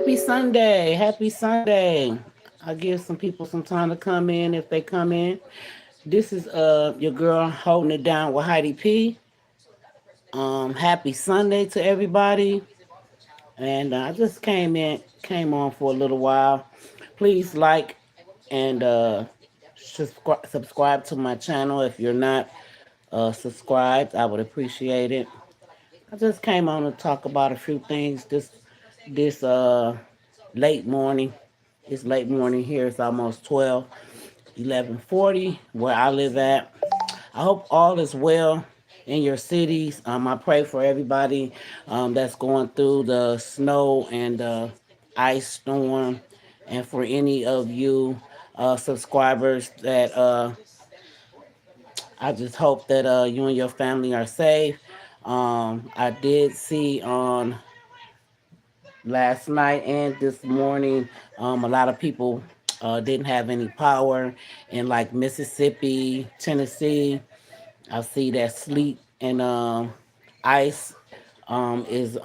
Happy Sunday. Happy Sunday. I'll give some people some time to come in if they come in. This is your girl holding it down with Heidi P. Happy Sunday to everybody. And I just came on for a little while. Please like and subscribe to my channel if you're not subscribed. I would appreciate it. I just came on to talk about a few things this late morning. It's late morning here. It's almost 11:40 where I live at. I hope all is well in your cities. I pray for everybody that's going through the snow and ice storm, and for any of you subscribers that I just hope that you and your family are safe. I did see on last night and this morning, a lot of people didn't have any power in like Mississippi, Tennessee. I see that sleet and ice is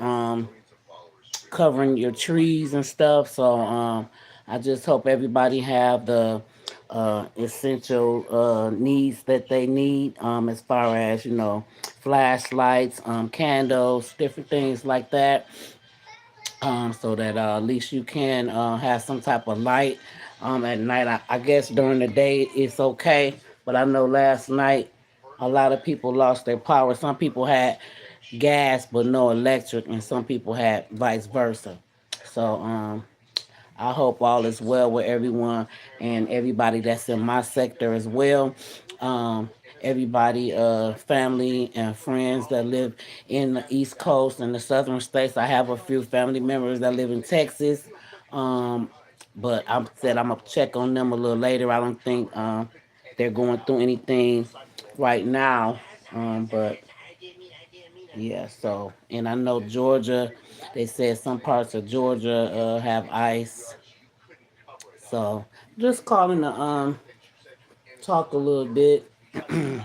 covering your trees and stuff. So I just hope everybody have the essential needs that they need as far as flashlights, candles, different things like that, so that at least you can have some type of light at night. I guess during the day it's okay, but I know last night a lot of people lost their power. Some people had gas but no electric, and some people had vice versa. So I hope all is well with everyone and everybody that's in my sector as well. Everybody, family and friends that live in the East Coast and the Southern states. I have a few family members that live in Texas, um, but I said I'm gonna check on them a little later. I don't think they're going through anything right now, but yeah. So, and I know Georgia. They said some parts of Georgia have ice. So just calling to talk a little bit. I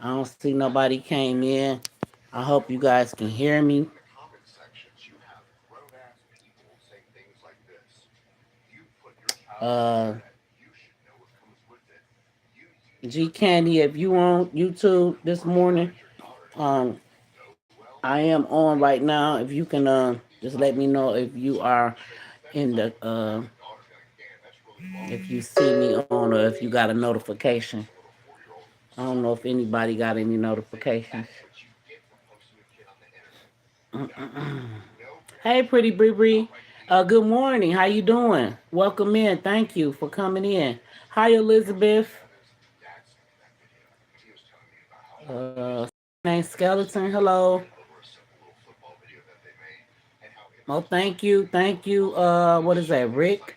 don't see nobody came in. I hope you guys can hear me. Uh, G Candy, if you on YouTube this morning, um, I am on right now. If you can just let me know if you are in the if you see me on, or if you got a notification. I don't know if anybody got any notifications. Hey, pretty Bree Bree. Good morning. How you doing? Welcome in. Thank you for coming in. Hi, Elizabeth. Name Skeleton. Hello. Oh, thank you. Thank you. What is that, Rick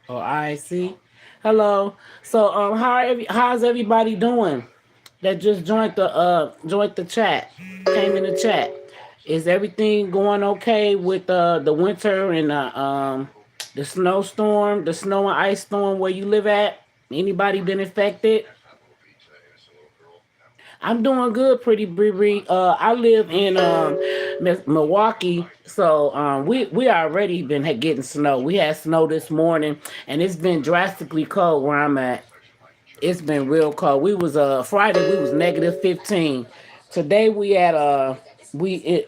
or IC? Hello. So, how's everybody doing? That just joined the chat, came in the chat. Is everything going okay with the winter and the snowstorm, the snow and ice storm where you live at? Anybody been affected? I'm doing good, pretty Bree Bree. I live in Milwaukee, so we already been getting snow. We had snow this morning, and it's been drastically cold where I'm at. It's been real cold. We was Friday we was -15. Today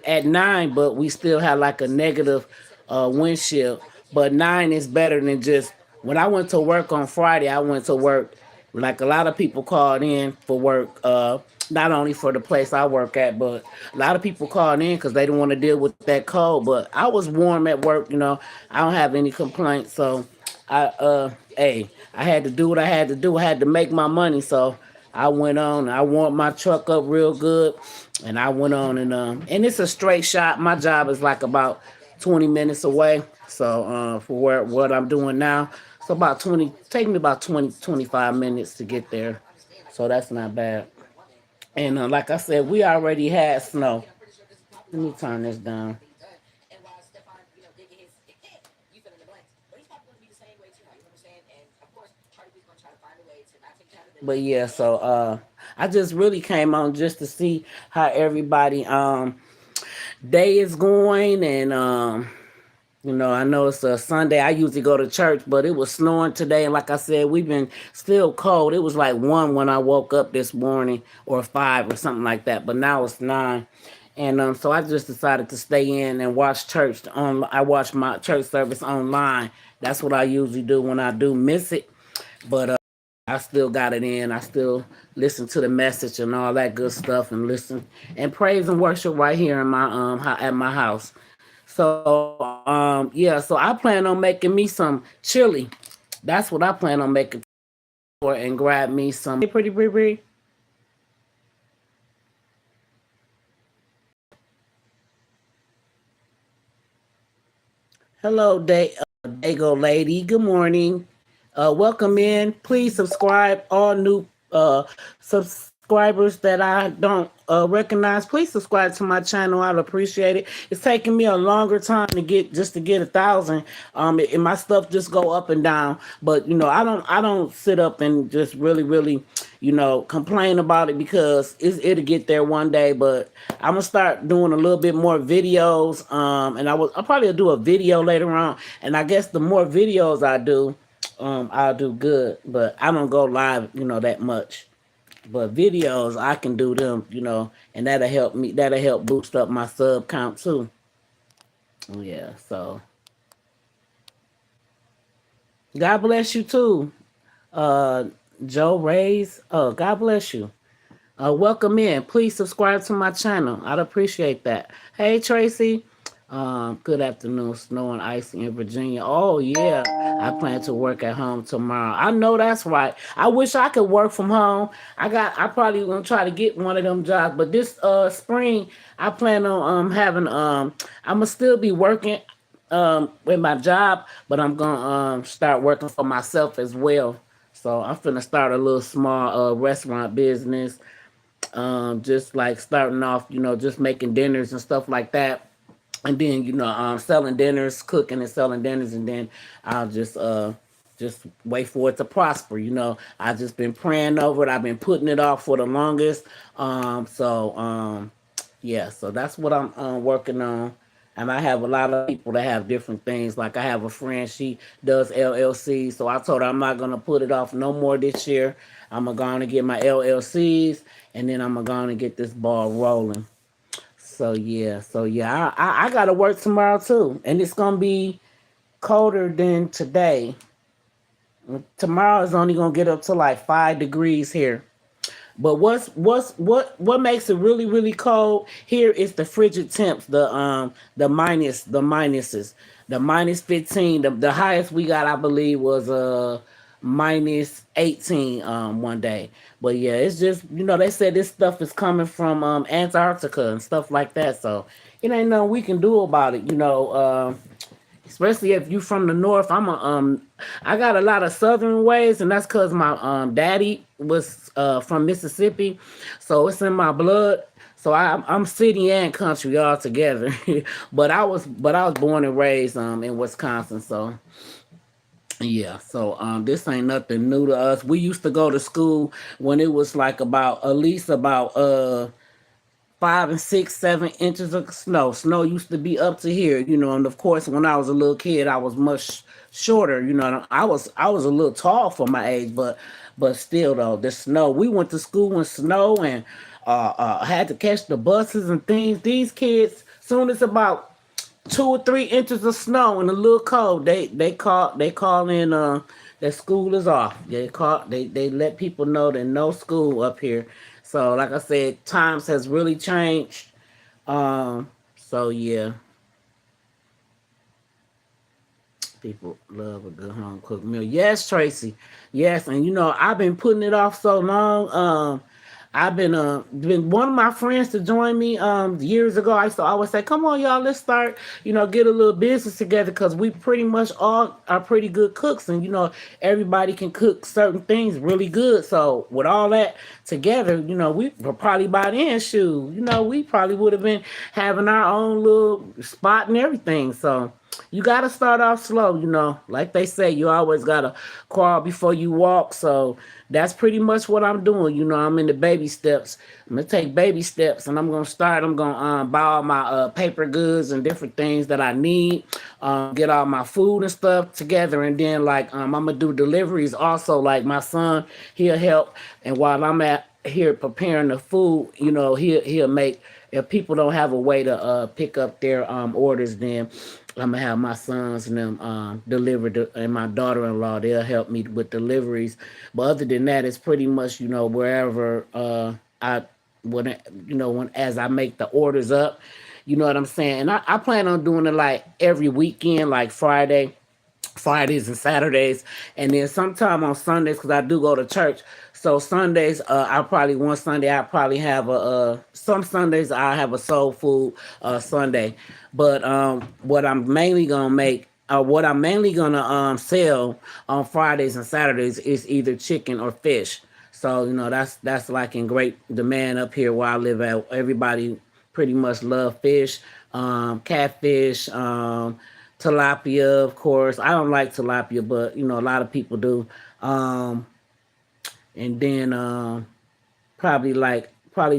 at 9, but we still had like a negative wind chill. But 9 is better than just when I went to work on Friday. I went to work like a lot of people called in for work. Not only for the place I work at, but a lot of people called in because they didn't want to deal with that cold. But I was warm at work. I don't have any complaints. So hey, I had to do what I had to do. I had to make my money, so I went on. I warmed my truck up real good, and I went on and it's a straight shot. My job is like about 20 minutes away. So for what I'm doing now, so about 20, take me about 20 to 25 minutes to get there. So that's not bad. And like I said, we already had snow. Let me turn this down. But yeah, so I just really came on just to see how everybody day is going, and I know it's a Sunday. I usually go to church, but it was snowing today, and like I said, we've been still cold. It was like 1 when I woke up this morning, or 5 or something like that. But now it's 9, and so I just decided to stay in and watch church on. I watch my church service online. That's what I usually do when I do miss it. But I still got it in. I still listen to the message and all that good stuff, and listen and praise and worship right here in my at my house. So yeah, so I plan on making me some chili. That's what I plan on making for, and grab me some. Hey, pretty Bree. Hello, Dago lady. Good morning. Welcome in. Please subscribe. All new subscribers that I don't recognize, please subscribe to my channel. I'd appreciate it. It's taking me a longer time to get 1,000. And my stuff just go up and down. But I don't sit up and just really complain about it, because it'll get there one day. But I'm gonna start doing a little bit more videos. And I'll probably do a video later on. And I guess the more videos I do, I'll do good. But I don't go live, that much. But videos, I can do them, and that'll help me. That'll help boost up my sub count too. Yeah. So God bless you too, uh, Joe Rays. Oh, God bless you. Welcome in. Please subscribe to my channel. I'd appreciate that. Hey, Tracy. Good afternoon. Snow and ice in Virginia. Oh yeah, I plan to work at home tomorrow. I know that's right. I wish I could work from home. I probably gonna try to get one of them jobs, but this spring I plan on having I'm gonna still be working with my job, but I'm gonna start working for myself as well. So I'm finna start a little small restaurant business. Just like starting off, just making dinners and stuff like that, and then selling dinners, cooking and selling dinners, and then I'll just wait for it to prosper. I just been praying over it. I've been putting it off for the longest. Yeah, so that's what I'm working on. And I have a lot of people that have different things. Like I have a friend, she does LLC. So I told her I'm not gonna put it off no more this year. I'm gonna get my LLCs, and then I'm gonna get this ball rolling. So yeah, I gotta work tomorrow too, and it's gonna be colder than today. Tomorrow is only gonna get up to like 5 degrees here. But what makes it really cold here is the frigid temps, the minuses, the -15. The highest we got, I believe, was -18 one day. But yeah, it's just they said this stuff is coming from Antarctica and stuff like that. So it ain't nothing we can do about it. Especially if you from the north. I got a lot of southern ways, and that's because my daddy was from Mississippi, so it's in my blood. So I'm city and country all together. but I was born and raised in Wisconsin. So yeah, so this ain't nothing new to us. We used to go to school when it was like about at least about 5 and 6, 7 inches of snow. Snow used to be up to here, and of course, when I was a little kid, I was much shorter. I was a little tall for my age, but still though, the snow. We went to school in snow, and had to catch the buses and things. These kids, soon as about 2 or 3 inches of snow and a little cold, they call in that school is off. They let people know that no school up here. So like I said, times has really changed. So yeah, people love a good home cooked meal. Yes, Tracy. Yes, and I've been putting it off so long. I've been one of my friends to join me years ago. I used to always say, "Come on, y'all, let's start, get a little business together, because we pretty much all are pretty good cooks, and everybody can cook certain things really good. So with all that together, we were probably by then, shoot, we probably would have been having our own little spot and everything. So you got to start off slow, like they say, you always got to crawl before you walk. So that's pretty much what I'm doing. I'm in the baby steps. I'm gonna take baby steps, and I'm gonna start. I'm gonna buy all my paper goods and different things that I need. Get all my food and stuff together, and then like I'm gonna do deliveries also. Like my son, he'll help, and while I'm at here preparing the food, he'll make. If people don't have a way to pick up their orders, then I'm gonna have my sons and them deliver and my daughter-in-law, they'll help me with deliveries. But other than that, it's pretty much wherever I when when as I make the orders up, you know what I'm saying. And I plan on doing it like every weekend, like Fridays and Saturdays, and then sometime on Sundays because I do go to church. So Sundays, I probably one Sunday I probably have a some Sundays I have a soul food Sunday, but what I'm mainly gonna sell on Fridays and Saturdays is either chicken or fish. So that's like in great demand up here where I live at. Everybody pretty much love fish, catfish, tilapia, of course. I don't like tilapia, but a lot of people do. And then probably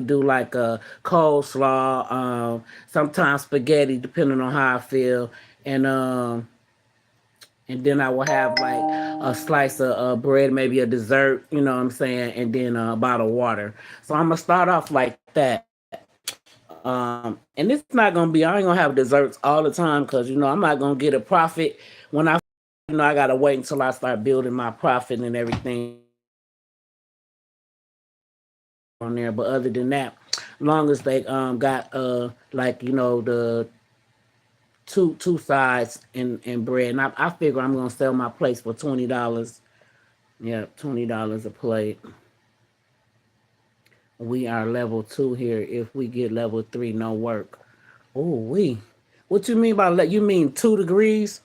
do like a coleslaw, sometimes spaghetti, depending on how I feel, and then I will have like a slice of bread, maybe a dessert, you know what I'm saying, and then a bottle of water. So I'm gonna start off like that. And it's not gonna be. I ain't gonna have desserts all the time because I'm not gonna get a profit when I gotta wait until I start building my profit and everything on there. But other than that, long as they got like the two sides and bread, and I figure I'm gonna sell my plates for $20. Yeah, $20 a plate. We are level 2 here. If we get level 3, no work. Oh, What you mean by you mean 2 degrees?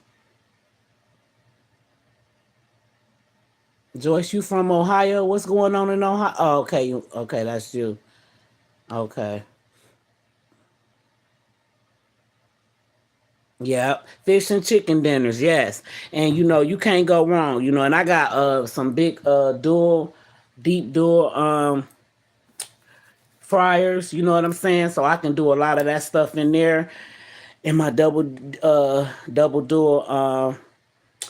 Joyce, you from Ohio? What's going on in Ohio? Oh, okay, okay, that's you. Okay. Yeah, fish and chicken dinners, yes. And you can't go wrong, and I got some big deep dual fryers, you know what I'm saying? So I can do a lot of that stuff in there in my double dual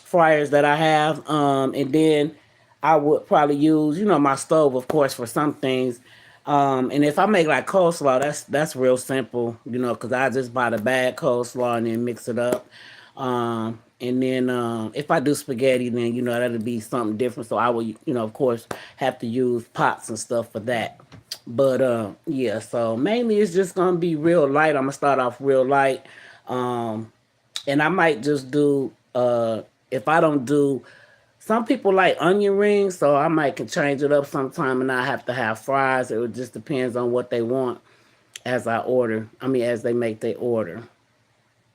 fryers that I have. And then I would probably use, my stove, of course, for some things. And if I make like coleslaw, that's real simple, because I just buy the bag coleslaw and then mix it up. And then if I do spaghetti, then that'll be something different. So I will, of course, have to use pots and stuff for that. But yeah, so mainly it's just gonna be real light. I'm gonna start off real light. Um, and I might just do if I don't do some people like onion rings, so I might can change it up sometime and I have to have fries. It just depends on what they want as I order. I mean as they make their order.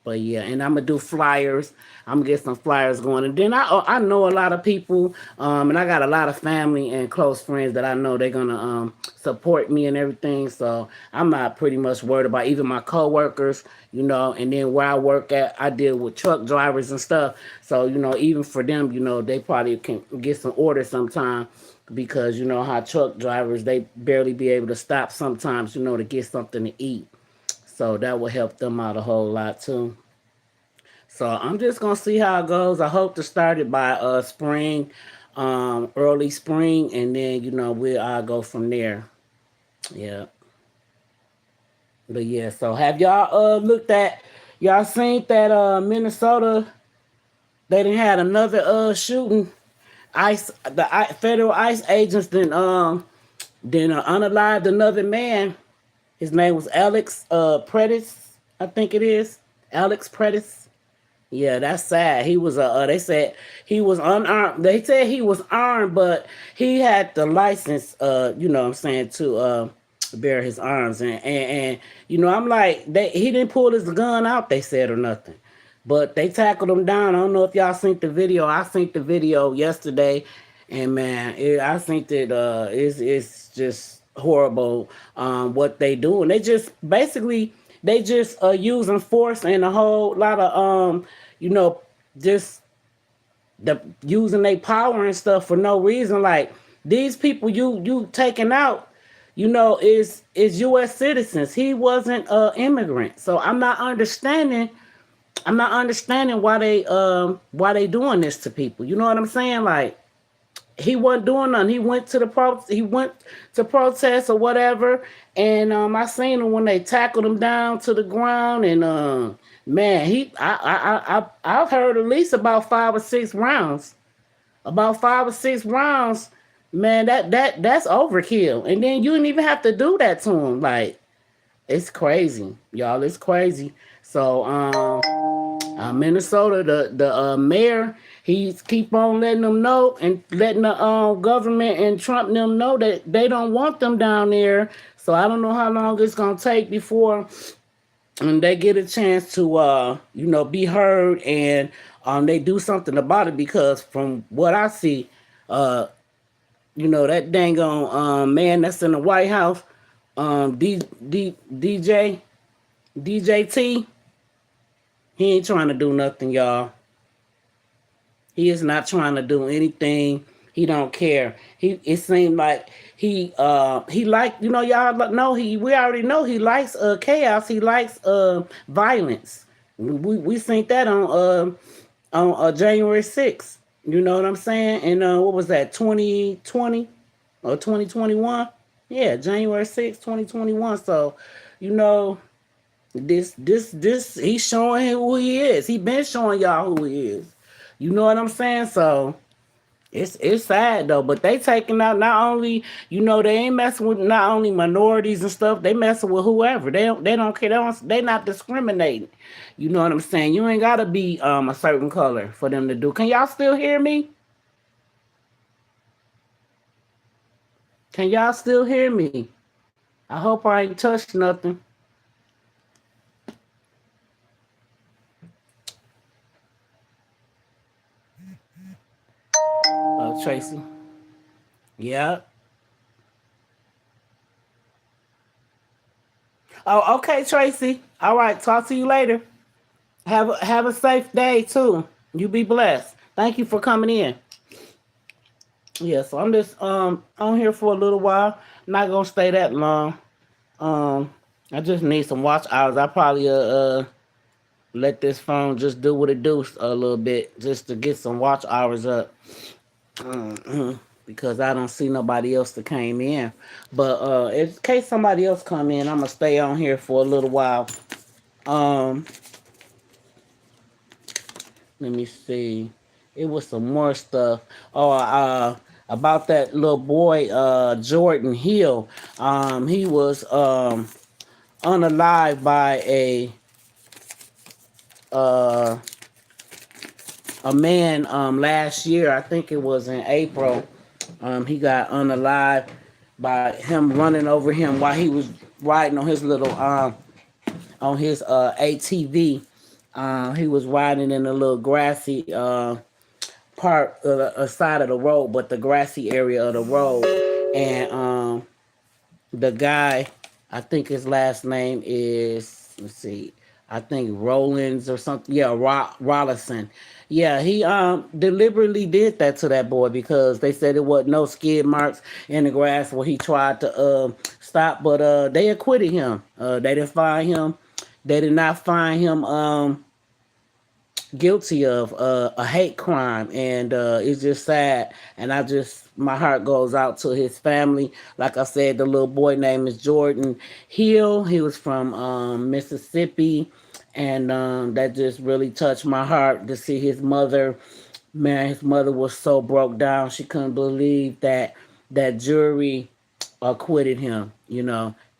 But yeah, and I'm gonna do flyers. I'm gonna get some flyers going, and then I know a lot of people, and I got a lot of family and close friends that I know they're gonna support me and everything. So I'm not pretty much worried about even my coworkers, and then where I work at, I deal with truck drivers and stuff. So even for them, they probably can get some orders sometime because you know how truck drivers they barely be able to stop sometimes, to get something to eat. So that will help them out a whole lot too. So I'm just gonna see how it goes. I hope to start it by spring, early spring, and then I'll go from there. Yeah, but yeah. So have y'all looked at y'all seen that Minnesota they didn't had another shooting federal ICE agents then unalived another man. His name was Alex Predis, I think it is. Alex Predis. Yeah, that's sad. He was they said he was unarmed. They said he was armed, but he had the license, you know what I'm saying, to bear his arms. And I'm like, he didn't pull his gun out, they said, or nothing. But they tackled him down. I don't know if y'all seen the video. I seen the video yesterday, and man, I think that it's just horrible what they do, and they just basically they just using force and a whole lot of you know just the using their power and stuff for no reason. Like These people you taking out, is U.S. citizens. He wasn't a immigrant, so I'm not understanding. I'm not understanding why they doing this to people. You know what I'm saying? Like, he wasn't doing nothing. He went to protest or whatever, and I seen him when they tackled him down to the ground, and man, I've heard at least about 5 or 6 rounds. About 5 or 6 rounds, man. That's overkill. And then you didn't even have to do that to him. Like, it's crazy, y'all. It's crazy. So Minnesota, the mayor, he's keep on letting them know and letting the government and Trump and them know that they don't want them down there. So I don't know how long it's gonna take before they get a chance to be heard, and they do something about it, because from what I see, uh that dang on man that's in the White House, DJ DJT, he ain't trying to do nothing, y'all. He is not trying to do anything. He don't care. It seemed like he like, y'all know, we already know he likes chaos. He likes violence. We seen that on January 6th. You know what I'm saying? And what was that, 2020 or 2021? Yeah, January 6th, 2021. So, you know, this he's showing who he is. He been showing y'all who he is. You know what I'm saying? So it's sad though, but they taking out, not only, they ain't messing with not only minorities and stuff. They messing with whoever. They don't care. They not discriminating. You know what I'm saying? You ain't gotta be a certain color for them to do. Can y'all still hear me? Can y'all still hear me? I hope I ain't touched nothing. Tracy. Yeah. Oh, okay, Tracy. All right. Talk to you later. Have a safe day too. You be blessed. Thank you for coming in. Yeah. So I'm just on here for a little while. Not gonna stay that long. Um, I just need some watch hours. I probably let this phone just do what it do a little bit, just to get some watch hours up. Because I don't see nobody else that came in. But in case somebody else come in, I'm gonna stay on here for a little while. Um, Let me see. It was some more stuff. Oh, about that little boy, Jordan Hill. He was unalived by uh a man last year. I think it was in April. He got unalived by him running over him while he was riding on his little on his ATV. He was riding in a little grassy part of the side of the road, but the grassy area of the road. And the guy, I think his last name is, let's see, I think Rollins or something. Yeah, Rollison. Yeah, he deliberately did that to that boy, because they said it was no skid marks in the grass where he tried to stop, but they acquitted him. They didn't find him. They did not find him guilty of a hate crime, and it's just sad. And my heart goes out to his family. Like I said, the little boy name is Jordan Hill. He was from Mississippi, and that just really touched my heart to see his mother. Man, his mother was so broke down. She couldn't believe that jury acquitted him,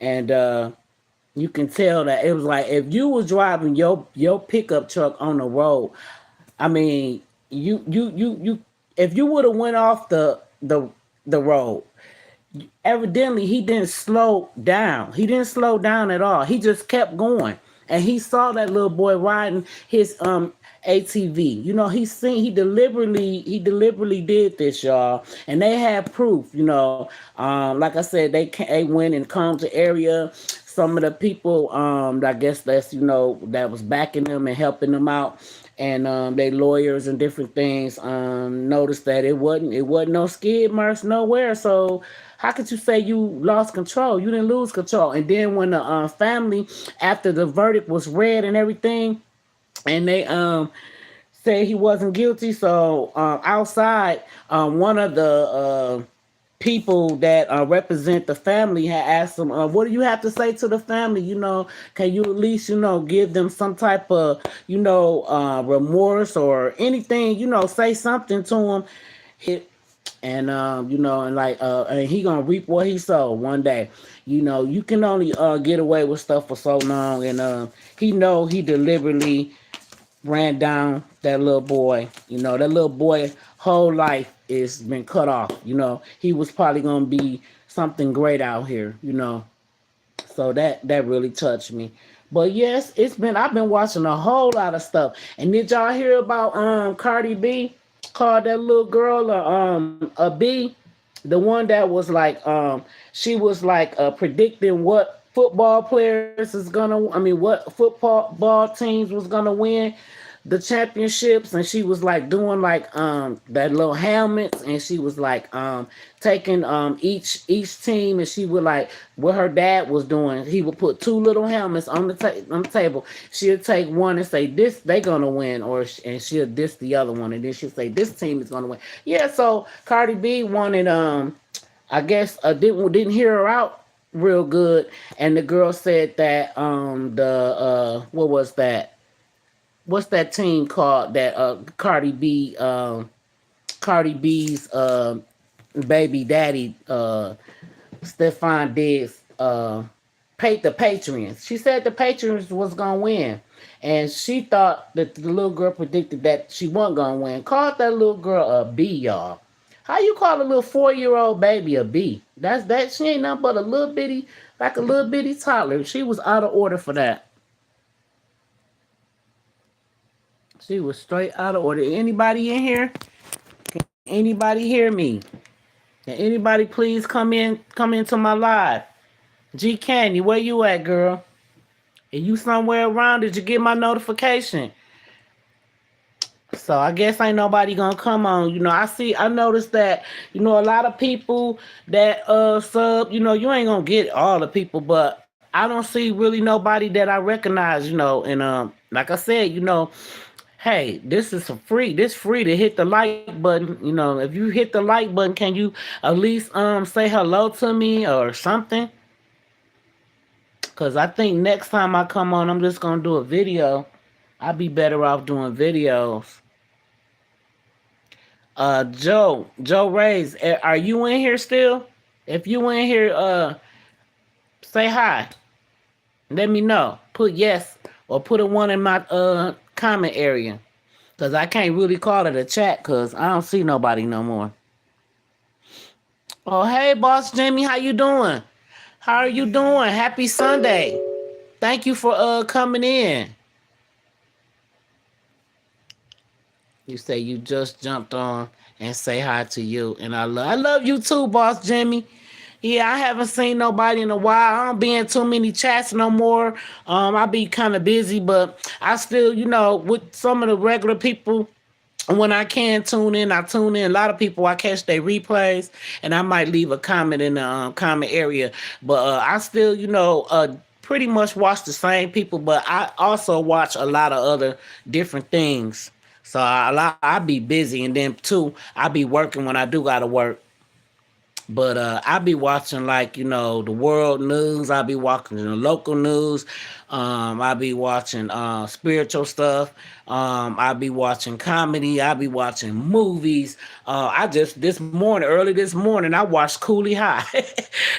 and you can tell that it was like, if you was driving your pickup truck on the road, I mean, you if you would have went off the road, evidently he didn't slow down. He didn't slow down at all. He just kept going. And he saw that little boy riding his ATV. He deliberately did this, y'all. And they had proof, like I said, they went and combed the area, some of the people, I guess that's that was backing them and helping them out, and they lawyers and different things, noticed that it wasn't no skid marks nowhere. So how could you say you lost control? You didn't lose control. And then when the family, after the verdict was read and everything, and they said he wasn't guilty. So outside, one of the people that represent the family had asked him, "What do you have to say to the family? Can you at least give them some type of remorse or anything? Say something to them." And and like and he gonna reap what he sowed one day. You can only get away with stuff for so long, and he deliberately ran down that little boy. That little boy whole life is been cut off. He was probably gonna be something great out here. So that really touched me. But yes, I've been watching a whole lot of stuff. And did y'all hear about Cardi B called that little girl a B? The one that was like she was like predicting what football players is gonna I mean what football ball teams was gonna win the championships, and she was like doing like that little helmets, and she was like taking each team, and she would like what her dad was doing, he would put two little helmets on on the table. She'll take one and say this they gonna win, and she'll diss the other one, and then she'll say this team is gonna win. Yeah, so Cardi B wanted I guess didn't hear her out real good, and the girl said that the what was that, what's that team called that Cardi B's baby daddy Stefan Diggs paid the Patriots. She said the Patriots was gonna win, and she thought that the little girl predicted that she wasn't gonna win. Called that little girl a B, y'all. How you call a little 4-year-old baby a B? That she ain't nothing but a little bitty, like a little bitty toddler. She was out of order for that. She was straight out of order. Anybody in here? Anybody hear me? Can anybody please come into my live? G Candy, where you at, girl? Are you somewhere around? Did you get my notification? So I guess ain't nobody gonna come on. I noticed that, a lot of people that sub, you ain't gonna get all the people, but I don't see really nobody that I recognize, and like I said, hey, this is free. This free to hit the like button. If you hit the like button, can you at least say hello to me or something? Cause I think next time I come on, I'm just gonna do a video. I'd be better off doing videos. Joe Reyes, are you in here still? If you in here, say hi. Let me know. Put yes or put a one in my comment area. Cause I can't really call it a chat cause I don't see nobody no more. Oh hey boss Jimmy, how you doing? How are you doing? Happy Sunday. Thank you for coming in. You say you just jumped on and say hi to you. And I love you too, boss Jimmy. Yeah, I haven't seen nobody in a while. I don't be in too many chats no more. I be kind of busy, but I still, with some of the regular people, when I can tune in, I tune in. A lot of people, I catch their replays, and I might leave a comment in the comment area. But I still, pretty much watch the same people, but I also watch a lot of other different things. So I be busy, and then too, I be working when I do gotta work. But I be watching like the world news. I be watching the local news. I be watching spiritual stuff. I be watching comedy. I be watching movies. I just early this morning, I watched Coolie High.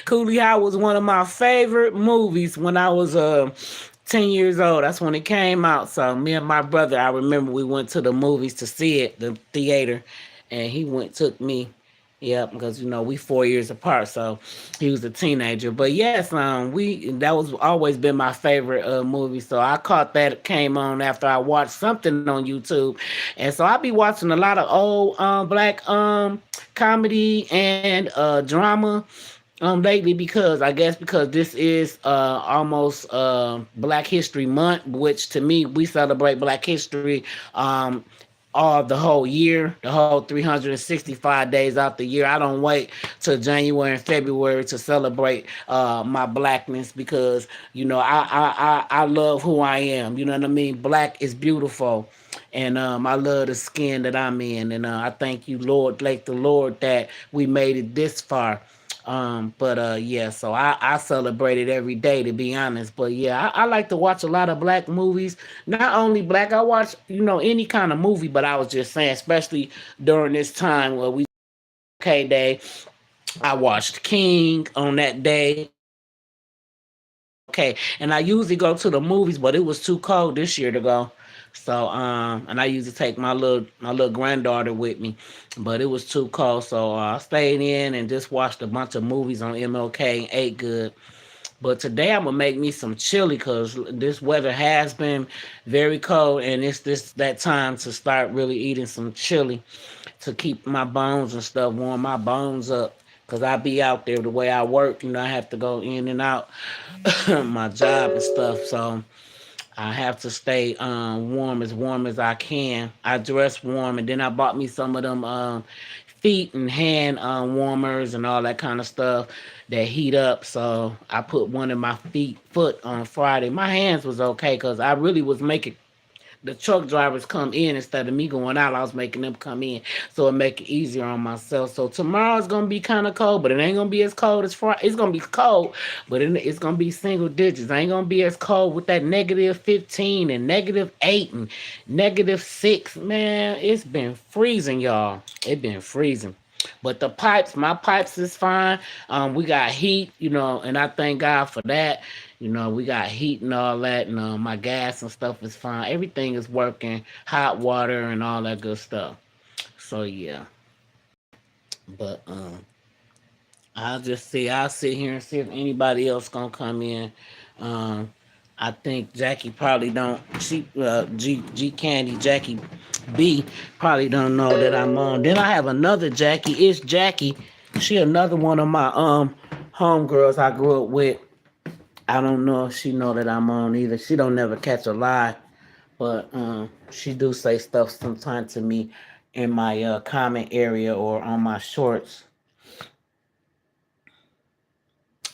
Coolie High was one of my favorite movies when I was 10 years old. That's when it came out. So me and my brother, I remember we went to the movies to see it, the theater, and he took me. Yeah, because we 4 years apart, so he was a teenager. But yes, that was always been my favorite movie. So I caught that it came on after I watched something on YouTube, and so I be watching a lot of old black comedy and drama. lately, because I guess because this is almost Black History Month, which to me we celebrate Black History all the whole year, the whole 365 days out the year. I don't wait till January and February to celebrate my blackness, because I love who I am. You know what I mean? Black is beautiful. And I love the skin that I'm in, and I thank you, Lord, thank the Lord that we made it this far. But yeah, so I celebrate it every day, to be honest. But yeah, I like to watch a lot of black movies. Not only black, I watch any kind of movie. But I was just saying, especially during this time where we okay day, I watched King on that day. Okay, and I usually go to the movies, but it was too cold this year to go. So and I usually take my little granddaughter with me, but it was too cold, so I stayed in and just watched a bunch of movies on MLK and ate good. But today I'm gonna make me some chili, because this weather has been very cold, and it's this that time to start really eating some chili to keep my bones and stuff, warm my bones up. Cause I be out there the way I work, I have to go in and out my job and stuff. So I have to stay warm as I can. I dress warm, and then I bought me some of them feet and hand warmers and all that kind of stuff that heat up. So I put one in my foot on Friday. My hands was okay, because I really was making the truck drivers come in instead of me going out. I was making them come in, so it make it easier on myself. So tomorrow's gonna be kind of cold, but it ain't gonna be as cold as Friday. It's gonna be cold, but it's gonna be single digits. It ain't gonna be as cold with that -15 and -8 and -6. Man, it's been freezing, y'all. It been freezing. But my pipes is fine. We got heat, and I thank God for that. We got heat and all that, and my gas and stuff is fine. Everything is working, hot water and all that good stuff. So yeah, but I'll just see. I'll sit here and see if anybody else gonna come in. Um, I think Jackie probably don't. She G Candy Jackie B probably don't know that I'm on. Then I have another Jackie. It's Jackie. She another one of my homegirls I grew up with. I don't know if she know that I'm on either. She don't never catch a lie, but she do say stuff sometimes to me in my comment area or on my shorts.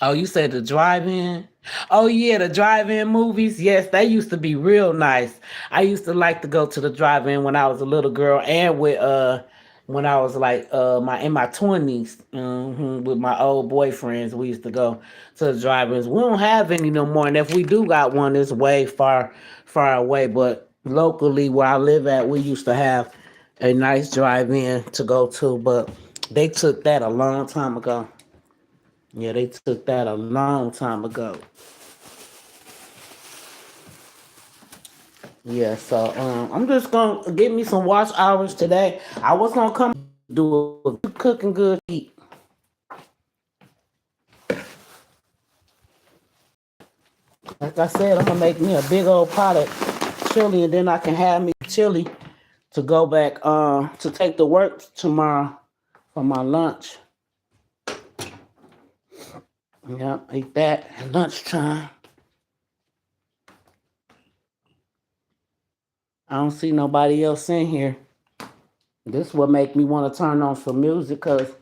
Oh, you said the drive-in? Oh yeah, the drive-in movies. Yes, they used to be real nice. I used to like to go to the drive-in when I was a little girl, and with when I was like my 20s, with my old boyfriends. We used to go to the drive-ins. We don't have any no more, and if we do got one, it's way far away. But locally where I live at, we used to have a nice drive-in to go to, but they took that a long time ago. Yeah, they took that a long time ago. Yeah, so I'm just gonna get me some watch hours today. I was gonna come do a cooking good eat. Like I said, I'm gonna make me a big old pot of chili, and then I can have me chili to go back to take to work tomorrow for my lunch. Yep, eat that at lunchtime. I don't see nobody else in here. This will make me want to turn on some music, because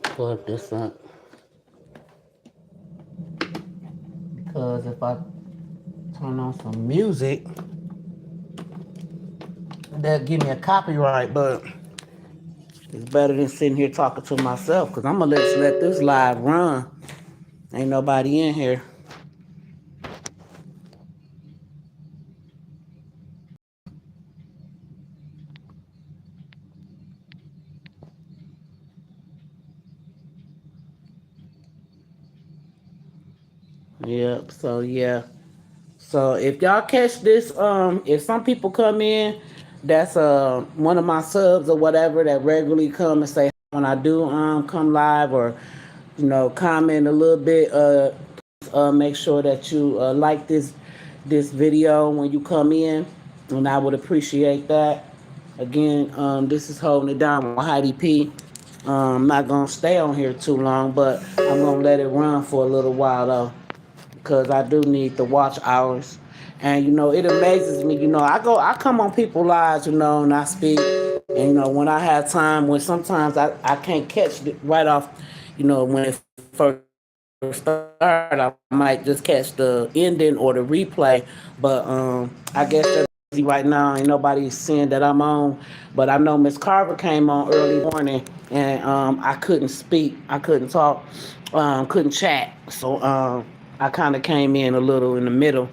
plug this up. Because if I turn on some music, that'll give me a copyright, but it's better than sitting here talking to myself, because I'm gonna let this live run. Ain't nobody in here. Yep, so yeah. So if y'all catch this, if some people come in, that's one of my subs or whatever that regularly come and say when I do come live, or comment a little bit. Make sure that you like this video when you come in, and I would appreciate that. Again, this is holding it down with Heidi P. I'm not gonna stay on here too long, but I'm gonna let it run for a little while though, because I do need the watch hours. And it amazes me. I come on people lives, and I speak. And when I have time, when sometimes I can't catch it right off, when it first start, I might just catch the ending or the replay. But I guess that's busy right now. Ain't nobody seeing that I'm on. But I know Miss Carver came on early morning, and I couldn't speak. I couldn't talk. Couldn't chat. So I kind of came in a little in the middle.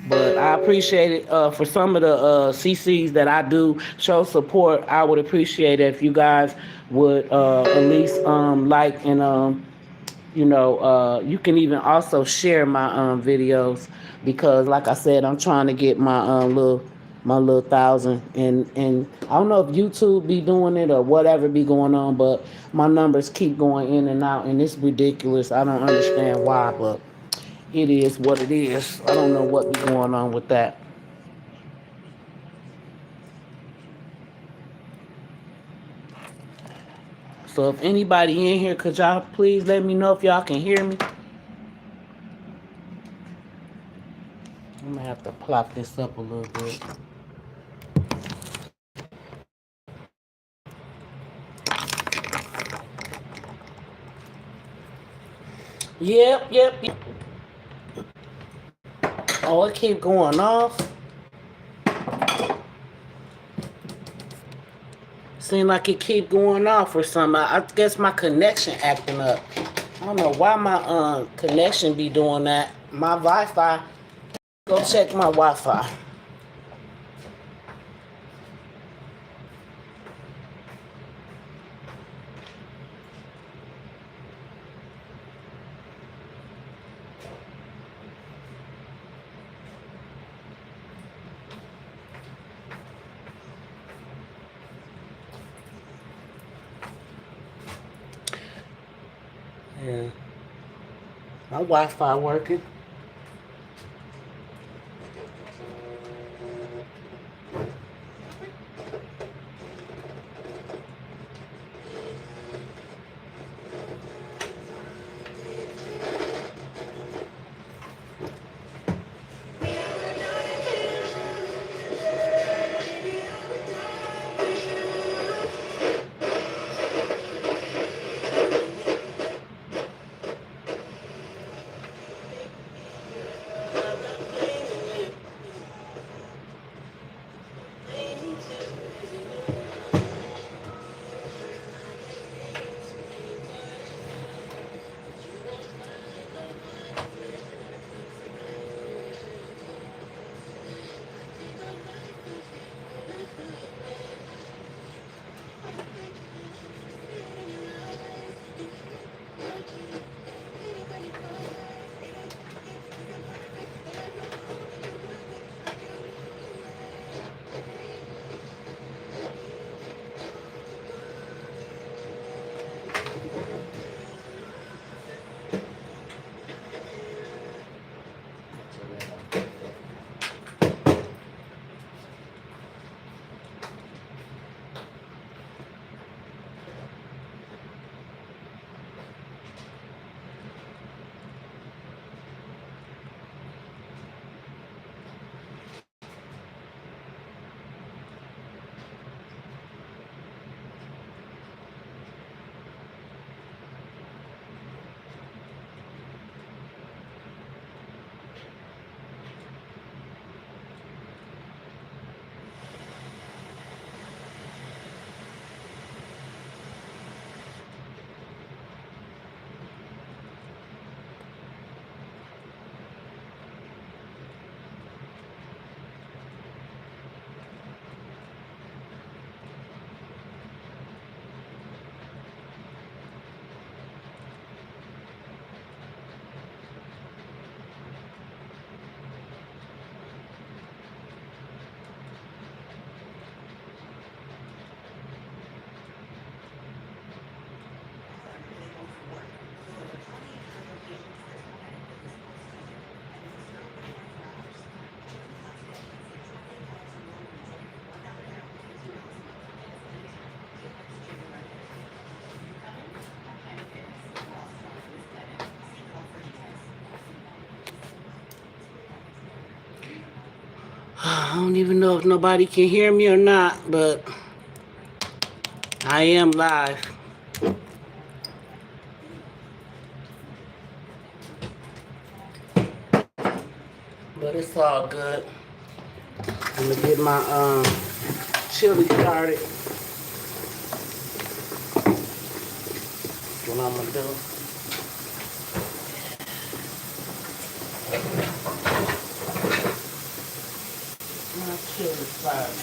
But I appreciate it for some of the CCs that I do show support. I would appreciate it if you guys would at least like and you can even also share my videos, because like I said, I'm trying to get my little thousand, and I don't know if YouTube be doing it or whatever be going on, but my numbers keep going in and out, and it's ridiculous. I don't understand why, but it is what it is. I don't know what be going on with that. So if anybody in here, could y'all please let me know if y'all can hear me? I'm gonna have to plop this up a little bit. Yep. Oh, it keep going off. Seem like it keep going off or something. I guess my connection acting up. I don't know why my connection be doing that. My Wi-Fi. Go check my Wi-Fi. Yeah, my Wi-Fi working. I don't even know if nobody can hear me or not, but I am live. But it's all good. I'm gonna get my chili started. That's what I'm gonna do. My chili started.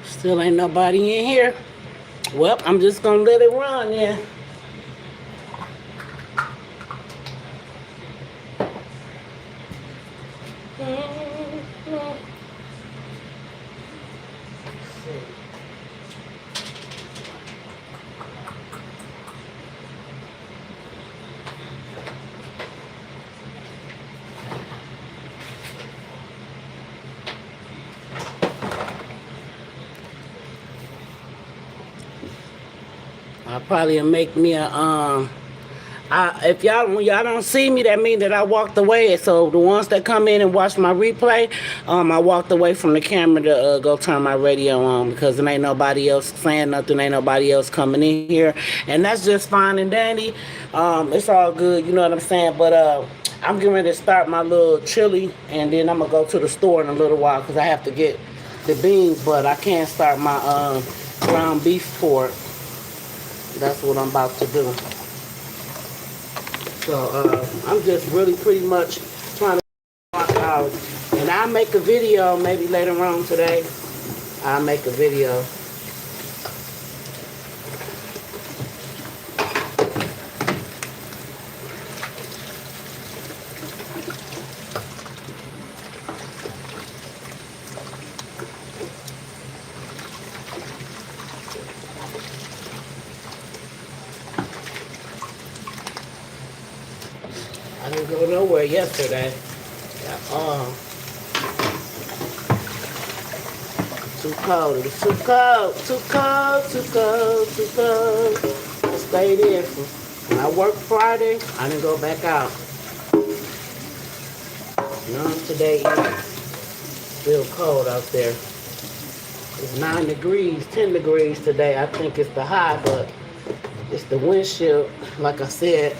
Still ain't nobody in here. Well, I'm just gonna let it run, yeah. I'll probably make me a if y'all when y'all don't see me, that means that I walked away. So the ones that come in and watch my replay, I walked away from the camera to go turn my radio on because there ain't nobody else saying nothing, ain't nobody else coming in here, and that's just fine and dandy. It's all good, you know what I'm saying. But I'm getting ready to start my little chili, and then I'm gonna go to the store in a little while because I have to get the beans, but I can't start my ground beef for it. That's what I'm about to do. So I'm just really pretty much trying to walk out. And I'll make a video maybe later on today. I'll make a video. I didn't go nowhere yesterday. Too cold. It was too cold. Too cold. Too cold. Too cold. I stayed in. When I worked Friday, I didn't go back out. None today either. Still cold out there. It's 9 degrees, 10 degrees today. I think it's the high, but it's the windshield, like I said,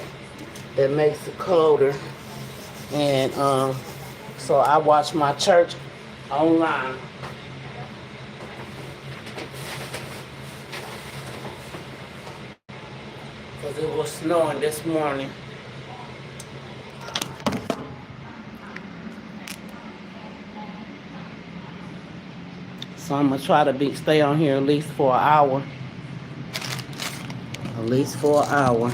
that makes it colder. And so I watch my church online. Because it was snowing this morning. So I'm gonna try to stay on here at least for an hour. At least for an hour.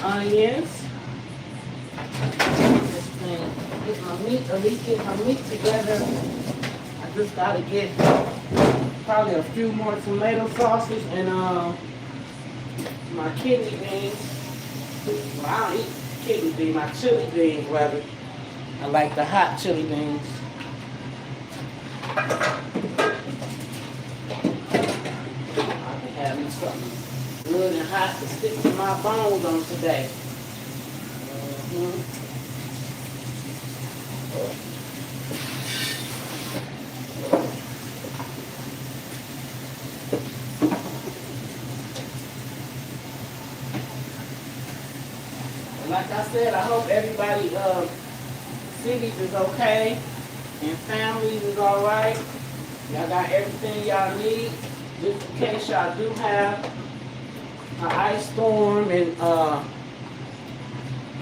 onions. This thing, get my meat, at least get my meat together. I just gotta get probably a few more tomato sauces and my kidney beans. Well, I don't eat kidney beans, my chili beans rather. I like the hot chili beans. I'll be having something good and hot to stick to my bones on today. Like I said, I hope everybody cities is okay and families is all right. Y'all got everything y'all need, just in case y'all do have an ice storm and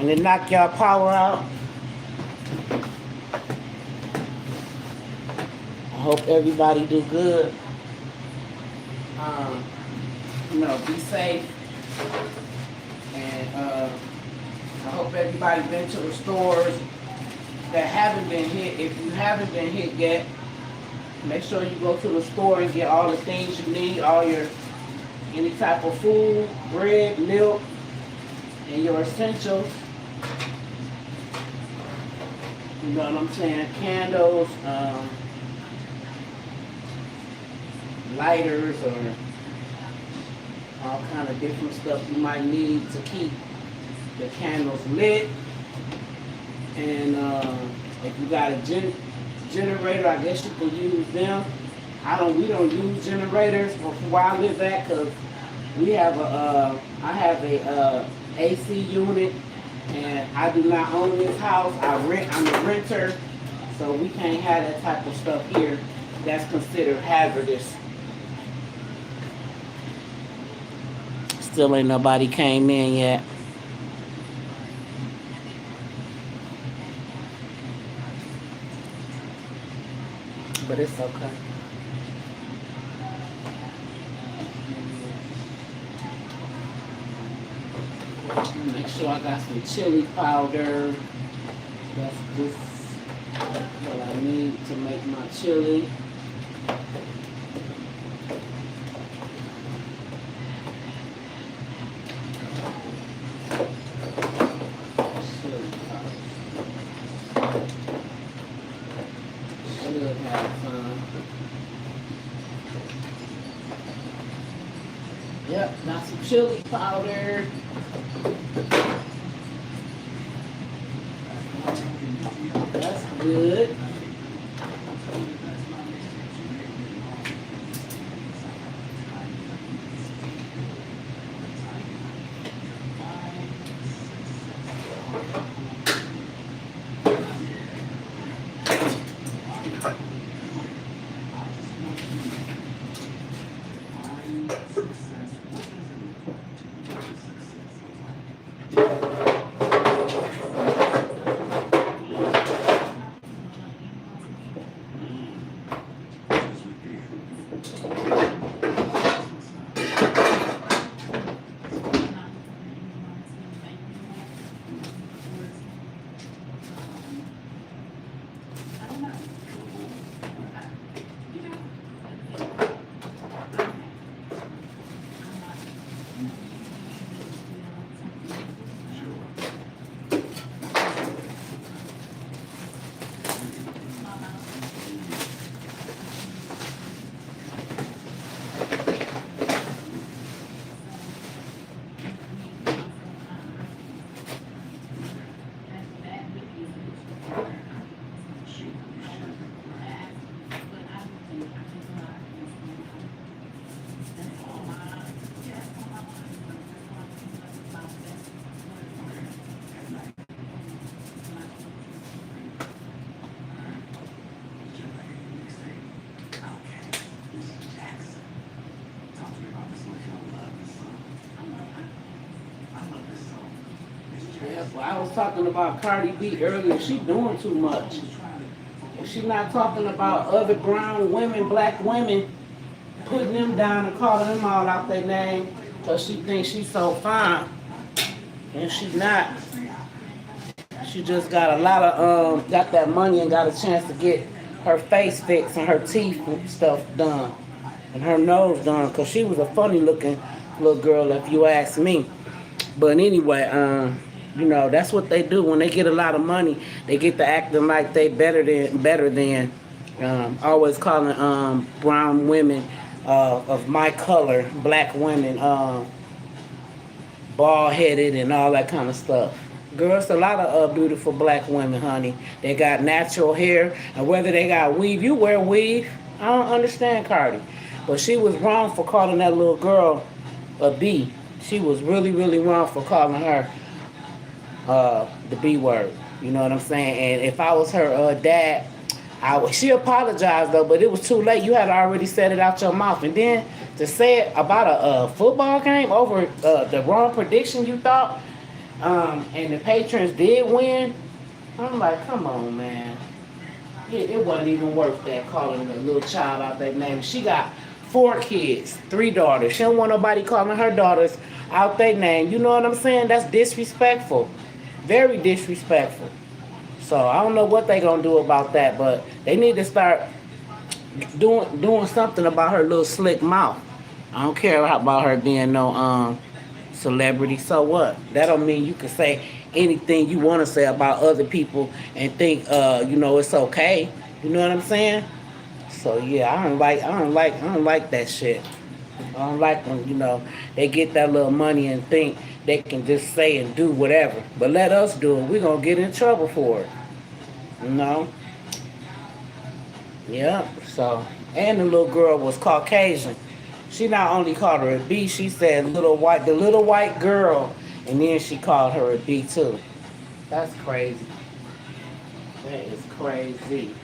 it knock y'all power out. I hope everybody do good. Be safe. And I hope everybody been to the stores that haven't been hit. If you haven't been hit yet, make sure you go to the store and get all the things you need, any type of food, bread, milk, and your essentials. You know what I'm saying? Candles, lighters, or all kind of different stuff you might need to keep the candles lit. And if you got a generator, I guess you can use them. We don't use generators where I live at, because I have a AC unit, and I do not own this house. I'm a renter, so we can't have that type of stuff here. That's considered hazardous. Still ain't nobody came in yet. But it's okay. Make sure I got some chili powder. That's just what I need to make my chili. Yep, got some chili powder. That's good. Well, I was talking about Cardi B earlier. She doing too much. If she not talking about other brown women, black women, putting them down and calling them all out their name because she thinks she's so fine. And she's not. She just got a lot of got that money and got a chance to get her face fixed and her teeth and stuff done and her nose done because she was a funny looking little girl if you ask me. But anyway, that's what they do when they get a lot of money. They get to acting like they better than always calling brown women of my color, black women, bald headed and all that kind of stuff. Girls, a lot of beautiful black women, honey. They got natural hair, and whether they got weave, you wear weave. I don't understand Cardi, but she was wrong for calling that little girl a B. She was really, really wrong for calling her the B word. You know what I'm saying? And if I was her dad, she apologized though, but it was too late. You had already said it out your mouth, and then to say it about a football game over the wrong prediction you thought, and the Patriots did win. I'm like, come on, man. It wasn't even worth that calling a little child out that name. She got 4 kids, 3 daughters. She don't want nobody calling her daughters out their name. You know what I'm saying? That's disrespectful. Very disrespectful. So I don't know what they gonna do about that, but they need to start doing something about her little slick mouth. I don't care about her being no celebrity. So what? That don't mean you can say anything you want to say about other people and think it's okay. You know what I'm saying? So yeah, I don't like that shit. I don't like when they get that little money and think they can just say and do whatever. But let us do it. We're gonna get in trouble for it. You know? Yeah. So and the little girl was Caucasian. She not only called her a B, she said the little white girl, and then she called her a B too. That's crazy. That is crazy.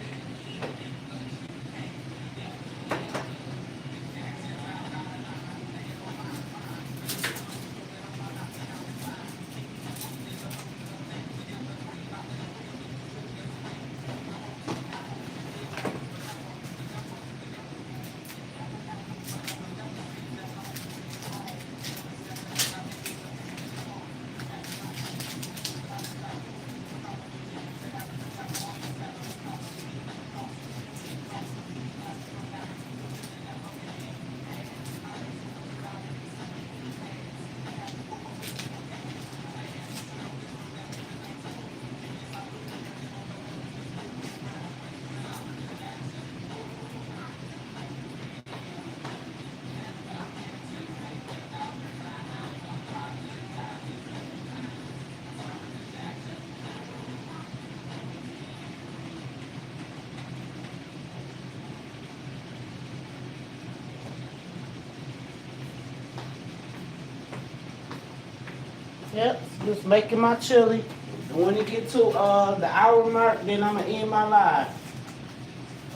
Yep, just making my chili. And when it get to the hour mark, then I'ma end my live.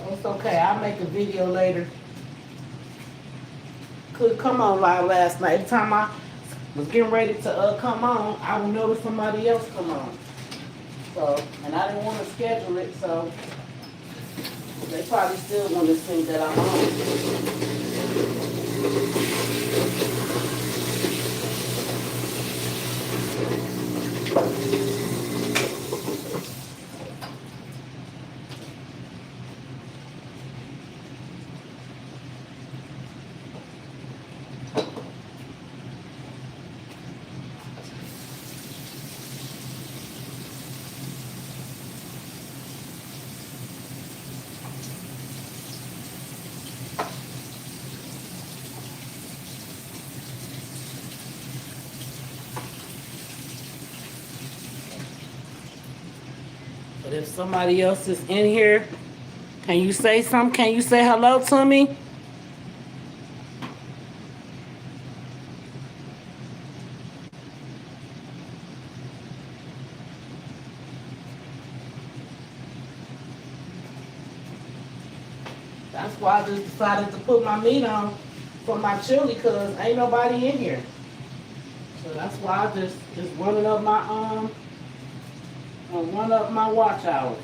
It's okay. I'll make a video later. Could come on live last night. Every time I was getting ready to come on, I would notice somebody else come on. So, and I didn't want to schedule it, so they probably still want to see that I'm on. But if somebody else is in here, can you say something? Can you say hello to me? That's why I just decided to put my meat on for my chili, because ain't nobody in here. So that's why I just running up my watch hours.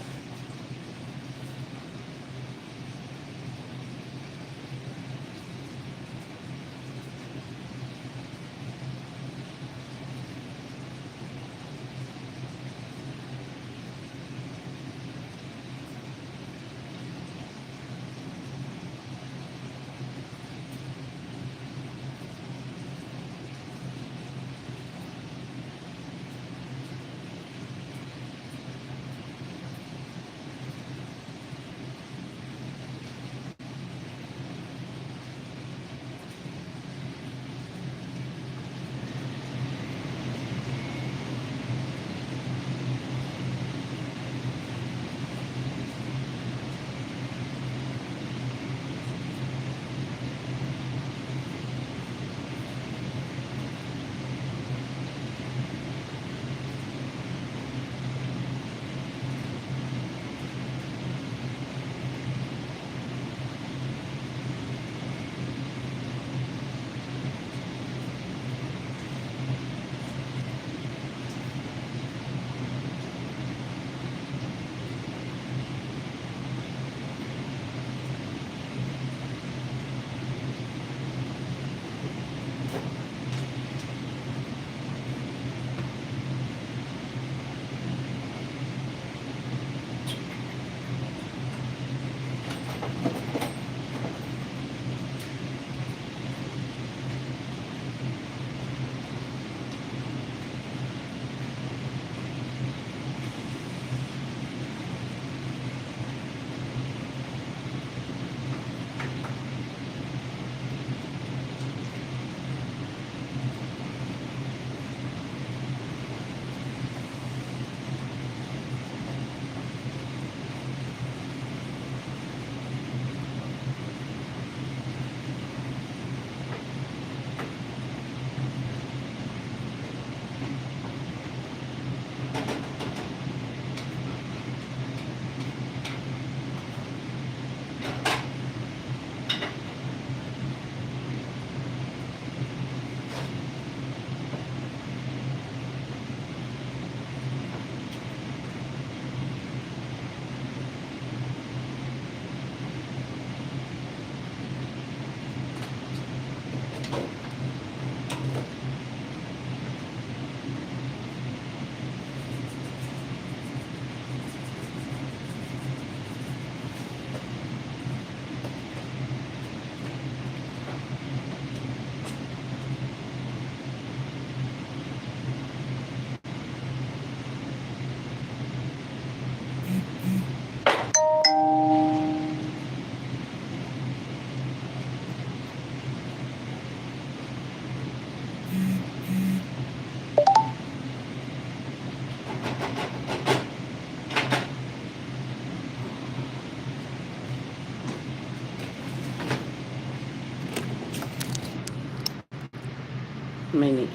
many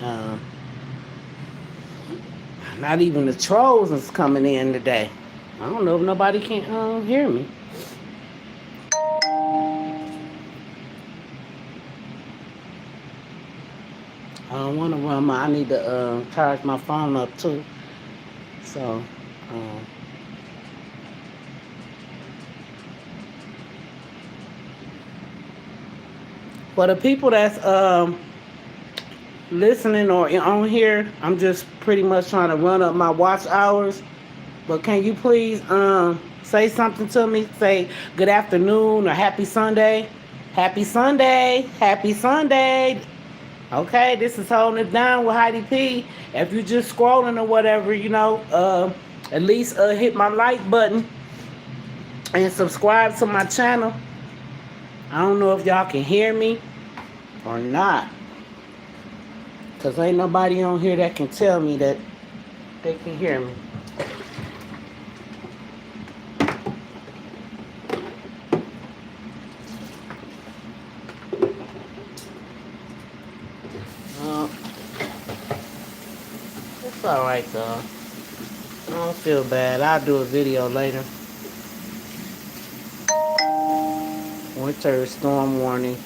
not even the trolls is coming in today. I don't know if nobody can hear me. I don't want to run my. I need to charge my phone up too. So, um, for the people that's listening or on here, I'm just pretty much trying to run up my watch hours. But can you please say something to me? Say good afternoon or happy Sunday. Happy Sunday. Happy Sunday. Okay, this is holding it down with Heidi P. If you're just scrolling or whatever, at least hit my like button and subscribe to my channel. I don't know if y'all can hear me or not. Because ain't nobody on here that can tell me that they can hear me. It's alright though. I don't feel bad. I'll do a video later. Winter storm warning.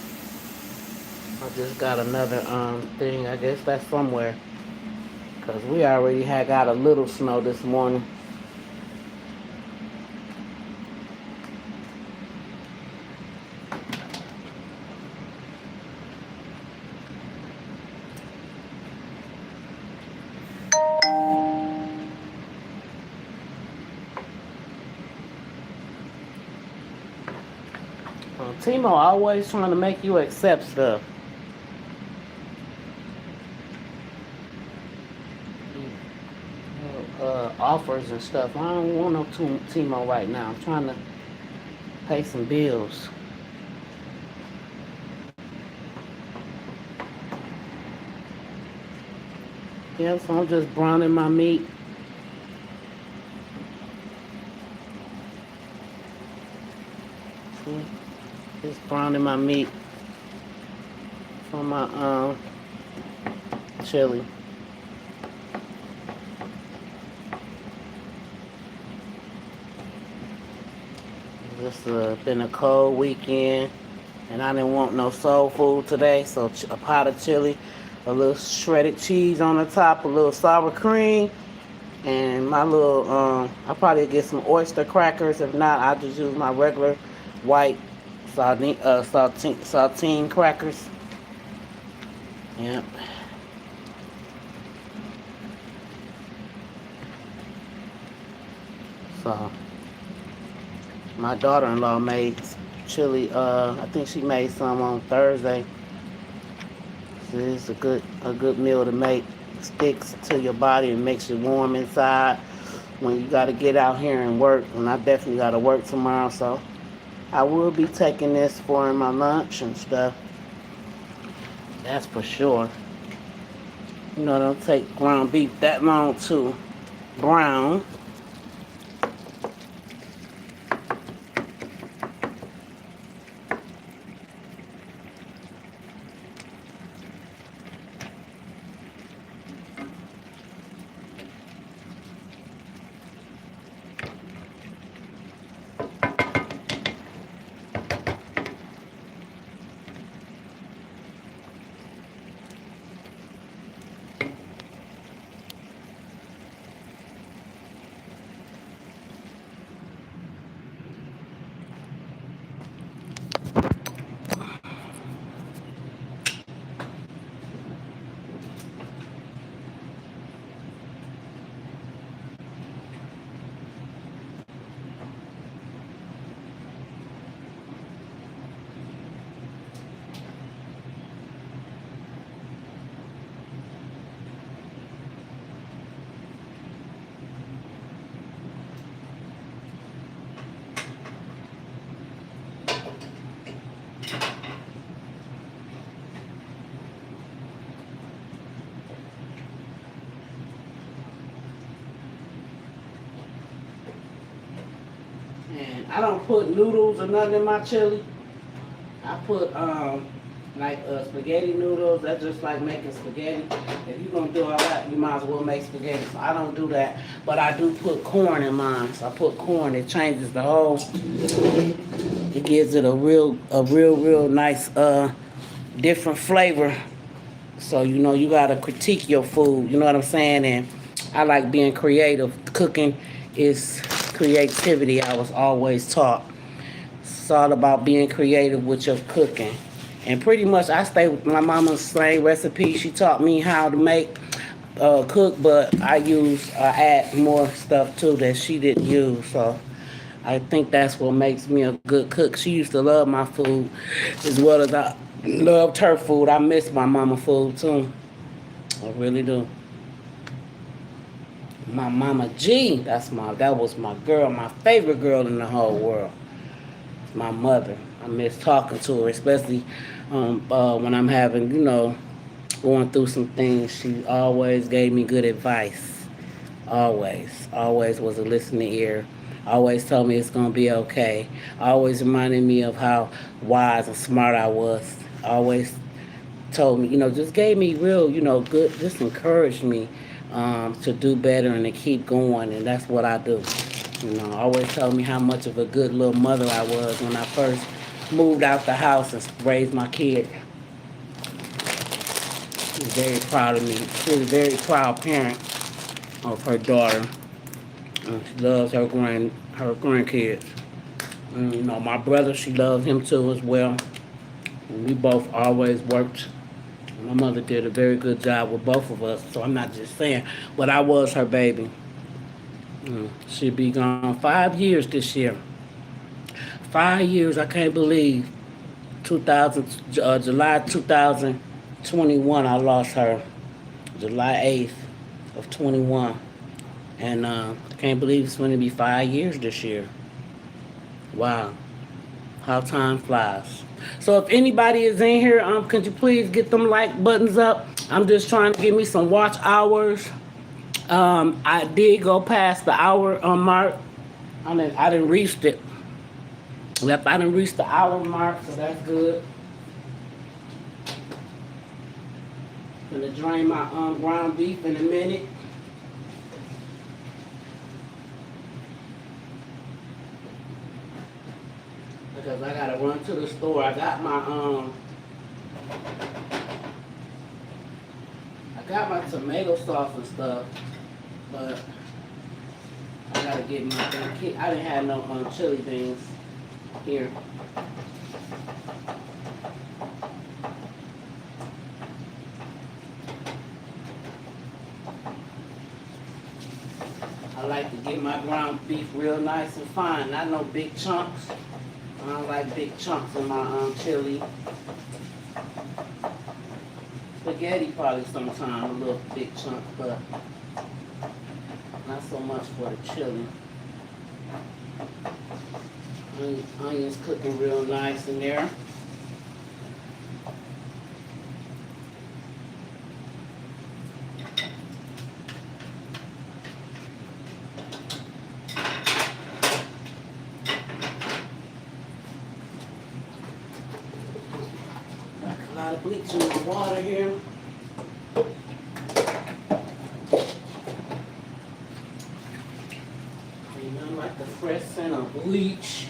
I just got another thing. I guess that's somewhere. Because we already had got a little snow this morning. Timo always trying to make you accept stuff. Offers and stuff. I don't want no Timo right now. I'm trying to pay some bills. Yeah, so I'm just browning my meat. See? Just browning my meat for my chili. It's been a cold weekend, and I didn't want no soul food today, so a pot of chili, a little shredded cheese on the top, a little sour cream, and my little, I'll probably get some oyster crackers. If not, I'll just use my regular white saltine crackers. Yep. So, my daughter-in-law made chili. I think she made some on Thursday. So it's a good meal to make. Sticks to your body and makes you warm inside when you got to get out here and work. And I definitely got to work tomorrow, so I will be taking this for my lunch and stuff. That's for sure. You know, don't take ground beef that long to brown. And I don't put noodles or nothing in my chili. I put Like spaghetti noodles, that's just like making spaghetti. If you're gonna do all that, you might as well make spaghetti. So I don't do that, but I do put corn in mine. So I put corn. It changes the whole. It gives it a real nice, different flavor. So you gotta critique your food. You know what I'm saying? And I like being creative. Cooking is creativity. I was always taught. It's all about being creative with your cooking. And pretty much I stay with my mama's same recipe. She taught me how to make cook, but add more stuff too that she didn't use. So I think that's what makes me a good cook. She used to love my food as well as I loved her food. I miss my mama food too. I really do. My mama G, that was my girl, my favorite girl in the whole world. My mother. I miss talking to her, especially when I'm having, going through some things. She always gave me good advice. Always was a listening ear. Always told me it's gonna be okay. Always reminded me of how wise and smart I was. Always told me, just gave me real, good, just encouraged me to do better and to keep going, and that's what I do. Always told me how much of a good little mother I was when I first moved out the house and raised my kid. She was very proud of me. She was a very proud parent of her daughter. She loves her grandkids. And, my brother, she loves him too as well. And we both always worked. My mother did a very good job with both of us, so I'm not just saying, but I was her baby. She'll be gone 5 years this year. 5 years, I can't believe. 2000, July 2021, I lost her. July 8th of 21. And I can't believe it's going to be 5 years this year. Wow. How time flies. So if anybody is in here, could you please get them like buttons up? I'm just trying to give me some watch hours. I did go past the hour mark. I didn't reach it. Yep, I didn't reach the hour mark, so that's good. Gonna drain my ground beef in a minute. Because I gotta run to the store. I got my tomato sauce and stuff, but I gotta get my thing. I didn't have no chili beans here. I like to get my ground beef real nice and fine, not no big chunks. I don't like big chunks in my chili. Spaghetti probably sometimes a little big chunk, but not so much for the chili. Onions cooking real nice in there. A lot of bleach in the water here. Ain't nothing like the fresh scent of bleach.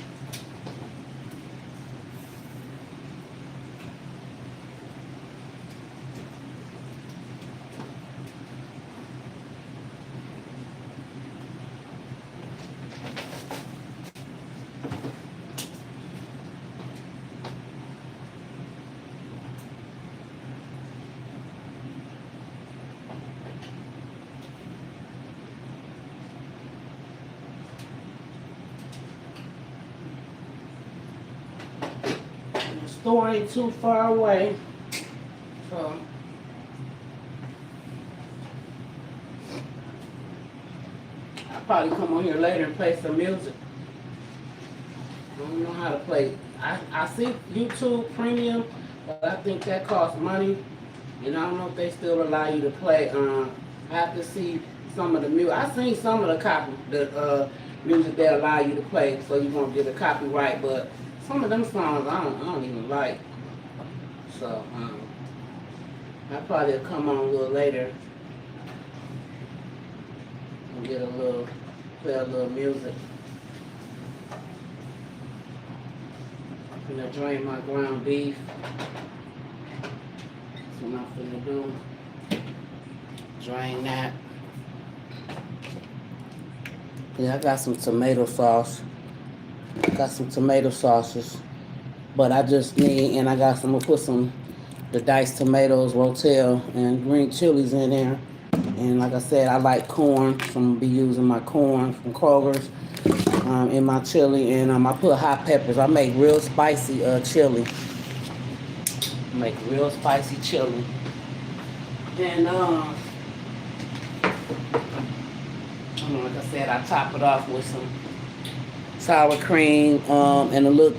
The store ain't too far away, so I'll probably come on here later and play some music. I don't know how to play. I see YouTube Premium, but I think that costs money, and I don't know if they still allow you to play. I have to see some of the music. I seen some of the music they allow you to play, so you won't get a copyright. But some of them songs I don't even like. So I probably will come on a little later and get a little, play a little music. I'm gonna drain my ground beef. That's what I'm finna do. Drain that. Yeah, I got some tomato sauce. Got some tomato sauces. But I just need, and I got some, I'm gonna put some, the diced tomatoes, rotel, and green chilies in there. And like I said, I like corn, so I'm gonna be using my corn from Kroger's in my chili. And I put hot peppers. I make real spicy chili. Make real spicy chili. And like I said, I top it off with some sour cream and a little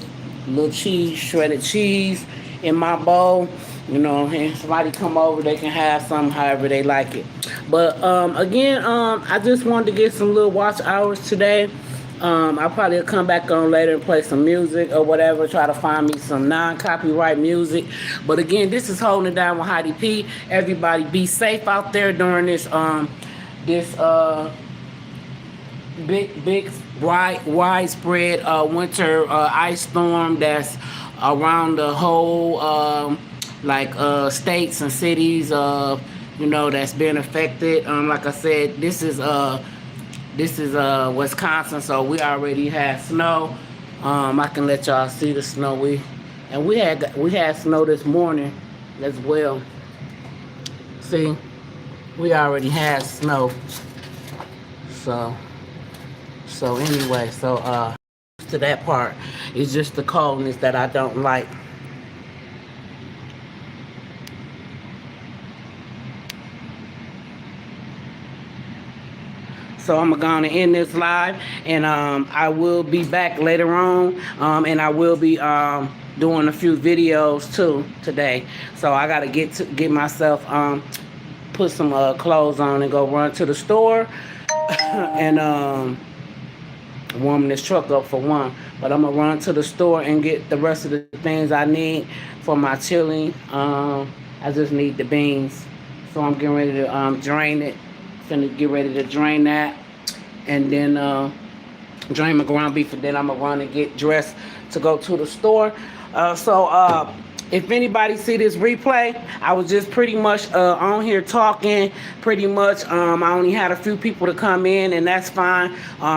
cheese, shredded cheese in my bowl. You know, and somebody come over, they can have some however they like it. But again, I just wanted to get some little watch hours today. I'll probably come back on later and play some music or whatever, try to find me some non-copyright music. But again, this is Holding It Down with Heidi P. Everybody be safe out there during this big widespread winter ice storm that's around the whole states and cities that's being affected. Like I said, this is Wisconsin, so we already had snow. I can let y'all see the snow. We had snow this morning as well. See, we already had snow. So anyway, to that part, it's just the coldness that I don't like. So I'm going to end this live, and I will be back later on, and I will be doing a few videos too today. So I got to get myself put some clothes on and go run to the store and warming this truck up for one. But I'm gonna run to the store and get the rest of the things I need for my chili. I just need the beans, so I'm getting ready to drain it. Finna get ready to drain that, and then drain my ground beef, and then I'm gonna run and get dressed to go to the store. If anybody see this replay, I was just pretty much on here talking. Pretty much, I only had a few people to come in, and that's fine.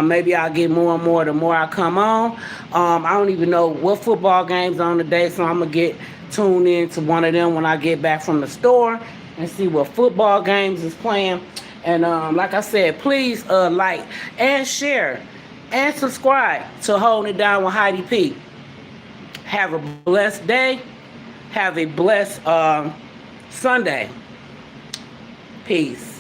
Maybe I'll get more and more the more I come on. I don't even know what football game's on today, so I'm gonna tune in to one of them when I get back from the store and see what football games is playing. And like I said, please like and share and subscribe to Holding It Down with Heidi P. Have a blessed day. Have a blessed Sunday. Peace.